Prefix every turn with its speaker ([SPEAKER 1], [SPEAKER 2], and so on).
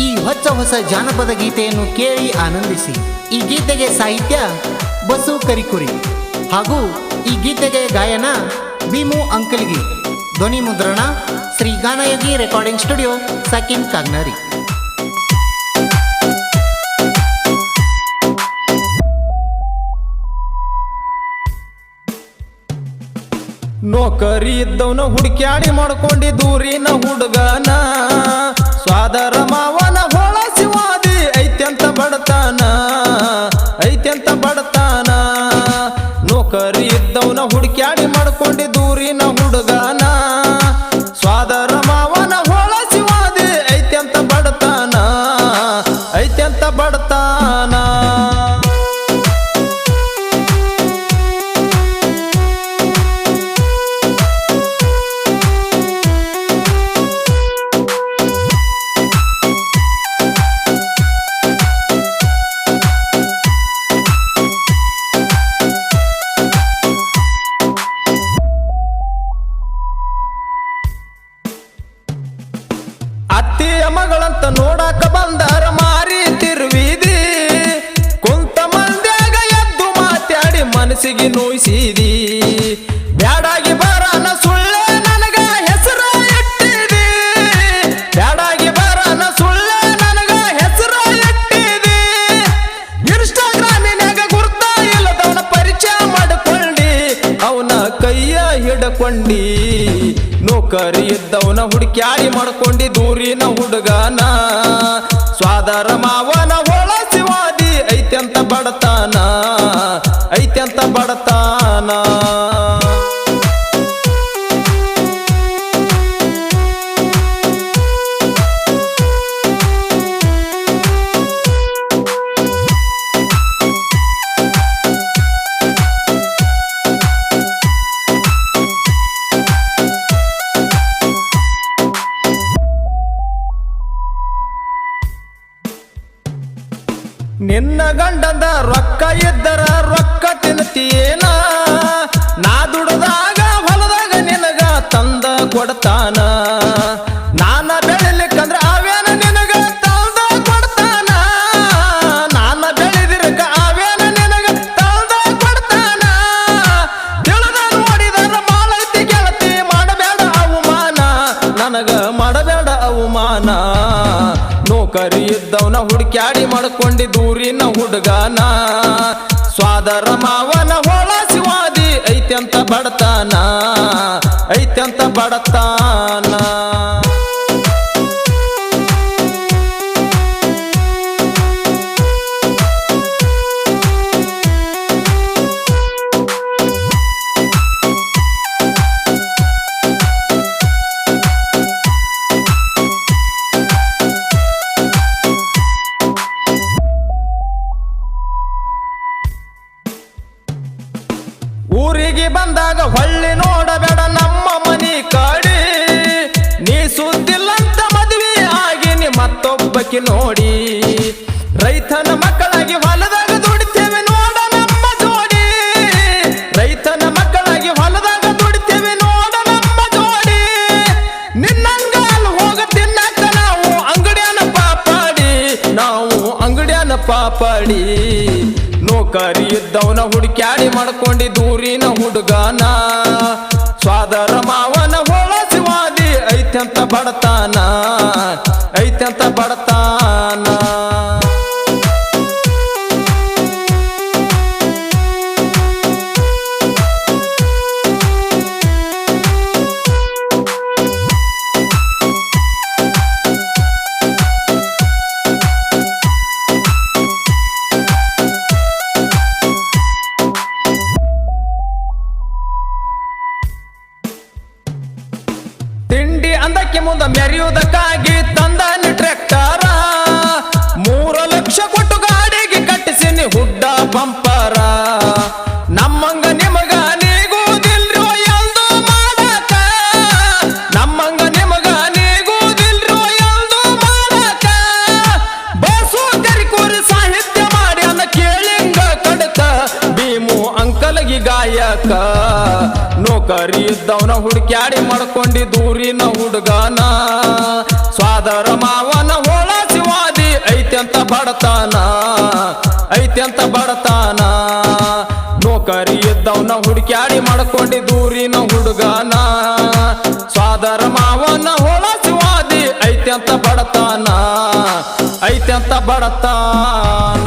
[SPEAKER 1] ಈ ಹೊಸ ಜಾನಪದ ಗೀತೆಯನ್ನು ಕೇಳಿ ಆನಂದಿಸಿ. ಈ ಗೀತೆಗೆ ಸಾಹಿತ್ಯ ಬಸು ಕರಿಕುರಿ ಹಾಗೂ ಈ ಗೀತೆಗೆ ಗಾಯನ ಭೀಮು ಅಂಕಲ್ಗಿ. ಧ್ವನಿ ಮುದ್ರಣ ಶ್ರೀ ಗಾನಯೋಗಿ ರೆಕಾರ್ಡಿಂಗ್ ಸ್ಟುಡಿಯೋ, ಸಕಿನ್ ಕಾಗ್ನರಿ.
[SPEAKER 2] ನೌಕರಿ ಇದ್ದವನ ಹುಡುಕ್ಯಾಡಿ ಮಾಡ್ಕೊಂಡಿ ದೂರಿನ ಹುಡುಗನ, ಸ್ವಾದರ ಮಾವನ ಹೊಳ ಶಿವಾದಿ ಐತ್ಯಂತ ಬಡತಾನ, ಐತ್ಯಂತ ಬಡತಾನ. ನೌಕರಿ ಇದ್ದವನ ಹುಡುಕ್ಯಾಡಿ ಮಾಡ್ಕೊಂಡಿ ದೂರಿನ ಹುಡುಗನ, ಸ್ವಾದರ ಮಾವನ ಹೊಳ ಶಿವಾದಿ ಐತ್ಯಂತ ಬಡತಾನ, ಐತ್ಯಂತ ಬಡತಾನ. ಅತ್ತಿಯ ಮಗಳಂತ ನೋಡಾಕ ಬಂದಾರ ಮಾರಿ ತಿರುವಿದಿ, ಕುಂತ ಮಂದ್ಯಾಗ ಎದ್ದು ಮಾತಾಡಿ ಮನಸ್ಸಿಗೆ ನೋಯಿಸಿದಿ. ಬ್ಯಾಡಾಗಿ ಬರಾನ ಸುಳ್ಳೆ ನನಗ ಹೆಸರ ಇಟ್ಟಿದಿ, ಬ್ಯಾಡಾಗಿ ಬರಾನ ಸುಳ್ಳೆ ನನಗ ಹೆಸರ ಇಟ್ಟಿದಿ. ಇನ್ಸ್ಟಾಗ್ರಾಮಿನ್ಯಾಗ ಗುರ್ತ ಇಲ್ಲದವನ ಪರಿಚಯ ಮಾಡಿಕೊಂಡಿ, ಅವನ ಕೈಯ ಹಿಡಕೊಂಡಿ. ನೌಕರಿ ಇದ್ದವನ ಹುಡುಕ್ಯಾಡಿ ಮಾಡ್ಕೊಂಡಿ ದೂರಿನ ಹುಡುಗನ, ಸ್ವಾದರ ಮಾವನ ಹೊಳ ಶಿವಾದಿ ಐತ್ಯಂತ ಬಡತಾನ, ಐತ್ಯಂತ ಬಡತಾನ. ನಿನ್ನ ಗಂಡಂದ ರೊಕ್ಕ ಇದ್ದರ ರೊಕ್ಕ ತಿನ್ನುತ್ತೀನ, ನಾ ದುಡದಾಗ ಹೊಲದಾಗ ನಿನಗ ತಂದ ಕೊಡ್ತಾನ. ನಾನ ಬೆಳಿಲಿಕ್ಕಂದ್ರ ಅವೇನ ನಿನಗ ತಂದ ಕೊಡ್ತಾನ, ನಾನ ಬೆಳೆದಿರಕ ಅವೇನ ನಿನಗ ತಂದ ಕೊಡ್ತಾನ. ತಿಳಿದ ನೋಡಿದರ ಮಾಡೈತಿ ಗೆಳತಿ, ಮಾಡಬೇಡ ಅವಮಾನ, ನನಗ ಮಾಡಬೇಡ ಅವಮಾನ. ನೌಕರಿ ಇದ್ದವನ ಹುಡುಕ್ಯಾಡಿ ಮಾಡ್ಕೊಂಡಿ ದೂರಿನ ಹುಡುಗನ, ಸ್ವಾದರ ಮಾವನ ಹೊಳ ಶಿವಾದಿ ಐತ್ಯಂತ ಬಡತಾನ, ಐತ್ಯಂತ ಬಡತಾನ. ಊರಿಗೆ ಬಂದಾಗ ಹೊಳ್ಳಿ ನೋಡಬೇಡ ನಮ್ಮ ಮನಿ ಕಾಡಿ, ನೀ ಸುದ್ದಿಲ್ಲಂತ ಮದುವೆ ಆಗಿನಿ ಮತ್ತೊಬ್ಬಕಿ ನೋಡಿ. ರೈತನ ಮಕ್ಕಳಾಗಿ ಹೊಲದಾಗ ದುಡಿತೇವೆ ನೋಡ ನಮ್ಮ ಜೋಡಿ, ರೈತನ ಮಕ್ಕಳಾಗಿ ಹೊಲದಾಗ ದುಡಿತೇವೆ ನೋಡ ನಮ್ಮ ಜೋಡಿ. ನಿನ್ನಂಗಾಲ್ ಹೋಗ ತಿನ್ನಕ ನಾವು ಅಂಗಡಿಯನ ಪಾಪಾಡಿ, ನಾವು ಅಂಗಡಿಯನ ಪಾಪಾಡಿ. ನೌಕರಿ ಇದ್ದವನ ಹುಡುಕ್ಯಾಡಿ ಮಾಡ್ಕೊಂಡಿ ದೂರಿನ ಹುಡುಗನ, ಸ್ವಾದರ ಮಾವನ ಹೊಳ ಶಿವಾದಿ ಐತ್ಯಂತ ಬಡತಾನ, ಐತ್ಯಂತ ಬಡತಾನ. ತಿಂಡಿ ಅಂದಕ್ಕೆ ಮುಂದ ಮೆರೆಯುವುದಕ್ಕಾಗಿ ತಂದಾನಿ ಟ್ರ್ಯಾಕ್ಟರ, 3 ಲಕ್ಷ ಕೊಟ್ಟು ಗಾಡಿಗೆ ಕಟ್ಟಿಸಿನಿ ಹುಡ್ಡ ಬಂಪರ. ನಮ್ಮಂಗ ನಿಮಗ ನೀಗುವುದಿಲ್ರೋ ಎಂದು ಮಾಡಕ, ನಮ್ಮಂಗ ನಿಮಗ ನೀಗುವುದಿಲ್ರೋ ಎಂದು ಮಾಡಕ. ಬಸು ಕರಿಕುರಿ ಸಾಹಿತ್ಯ ಮಾಡಿ ಅನ್ನ ಕೇಳಿಂಗ ಕಡಕ, ಭೀಮು ಅಂಕಲ್ಗಿ ಗಾಯಕ. ನೌಕರಿ ಇದ್ದವನ ಹುಡುಕ್ಯಾಡಿ ಮಾಡ್ಕೊಂಡಿ ದೂರಿನ ಹುಡುಗನ, ಸ್ವಾದರ ಮಾವನ ಹೊಳ ಶಿವ ಐತ್ಯಂತ ಬಡತಾನ ನೌಕರಿ ಇದ್ದವನ ಹುಡುಕ್ಯಾಡಿ ಮಾಡ್ಕೊಂಡಿ ದೂರಿನ ಹುಡುಗನ ಸ್ವಾದರ ಮಾವನ ಹೋಳಸಿವಾದಿ ಐತ್ಯಂತ ಬಡತಾನ ಐತ್ಯಂತ ಬಡತಾನ